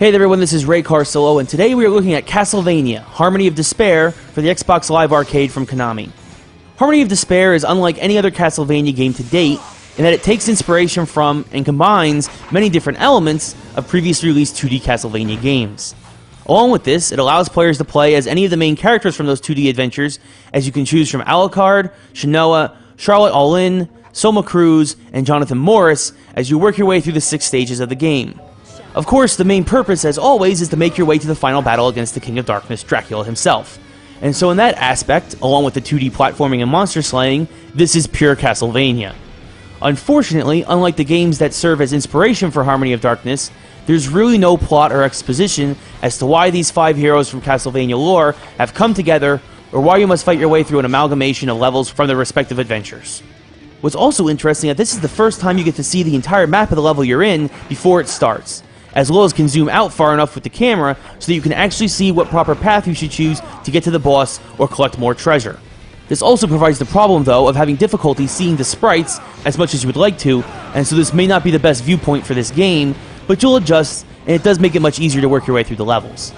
Hey there everyone, this is Ray Carcillo, and today we are looking at Castlevania, Harmony of Despair for the Xbox Live Arcade from Konami. Harmony of Despair is unlike any other Castlevania game to date, in that it takes inspiration from and combines many different elements of previously released 2D Castlevania games. Along with this, it allows players to play as any of the main characters from those 2D adventures, as you can choose from Alucard, Shanoa, Charlotte All-In, Soma Cruz, and Jonathan Morris as you work your way through the 6 stages of the game. Of course, the main purpose, as always, is to make your way to the final battle against the King of Darkness, Dracula himself. And so in that aspect, along with the 2D platforming and monster slaying, this is pure Castlevania. Unfortunately, unlike the games that serve as inspiration for Harmony of Darkness, there's really no plot or exposition as to why these 5 heroes from Castlevania lore have come together, or why you must fight your way through an amalgamation of levels from their respective adventures. What's also interesting is that this is the first time you get to see the entire map of the level you're in before it starts, as well as can zoom out far enough with the camera so that you can actually see what proper path you should choose to get to the boss or collect more treasure. This also provides the problem, though, of having difficulty seeing the sprites as much as you would like to, and so this may not be the best viewpoint for this game, but you'll adjust, and it does make it much easier to work your way through the levels.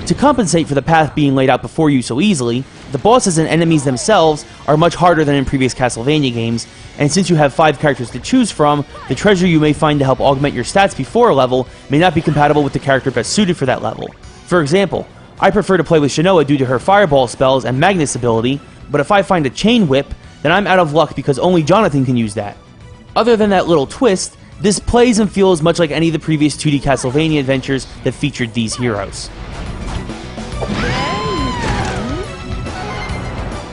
To compensate for the path being laid out before you so easily, the bosses and enemies themselves are much harder than in previous Castlevania games, and since you have 5 characters to choose from, the treasure you may find to help augment your stats before a level may not be compatible with the character best suited for that level. For example, I prefer to play with Shanoa due to her fireball spells and Magnus ability, but if I find a chain whip, then I'm out of luck because only Jonathan can use that. Other than that little twist, this plays and feels much like any of the previous 2D Castlevania adventures that featured these heroes.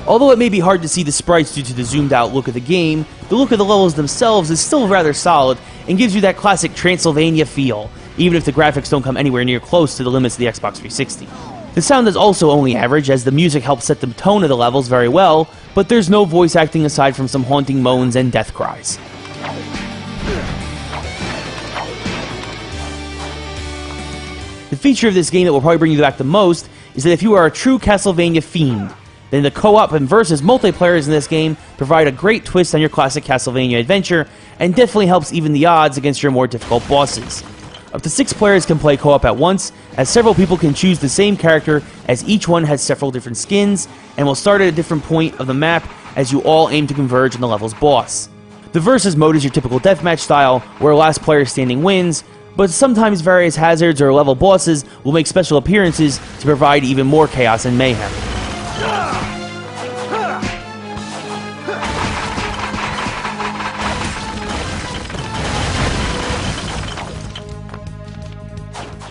Although it may be hard to see the sprites due to the zoomed out look of the game, the look of the levels themselves is still rather solid and gives you that classic Transylvania feel, even if the graphics don't come anywhere near close to the limits of the Xbox 360. The sound is also only average, as the music helps set the tone of the levels very well, but there's no voice acting aside from some haunting moans and death cries. The feature of this game that will probably bring you back the most is that if you are a true Castlevania fiend, then the co-op and versus multiplayers in this game provide a great twist on your classic Castlevania adventure, and definitely helps even the odds against your more difficult bosses. Up to 6 players can play co-op at once, as several people can choose the same character, as each one has several different skins, and will start at a different point of the map as you all aim to converge on the level's boss. The versus mode is your typical deathmatch style, where last player standing wins, but sometimes various hazards or level bosses will make special appearances to provide even more chaos and mayhem.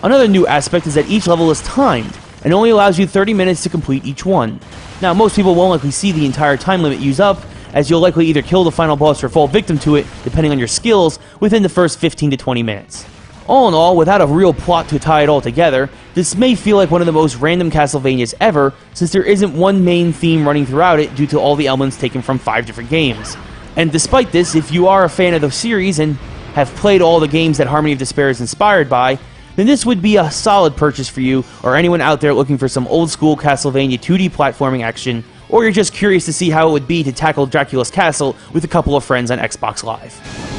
Another new aspect is that each level is timed, and only allows you 30 minutes to complete each one. Now, most people won't likely see the entire time limit used up, as you'll likely either kill the final boss or fall victim to it, depending on your skills, within the first 15 to 20 minutes. All in all, without a real plot to tie it all together, this may feel like one of the most random Castlevanias ever, since there isn't one main theme running throughout it due to all the elements taken from 5 different games. And despite this, if you are a fan of the series and have played all the games that Harmony of Despair is inspired by, then this would be a solid purchase for you, or anyone out there looking for some old-school Castlevania 2D platforming action, or you're just curious to see how it would be to tackle Dracula's castle with a couple of friends on Xbox Live.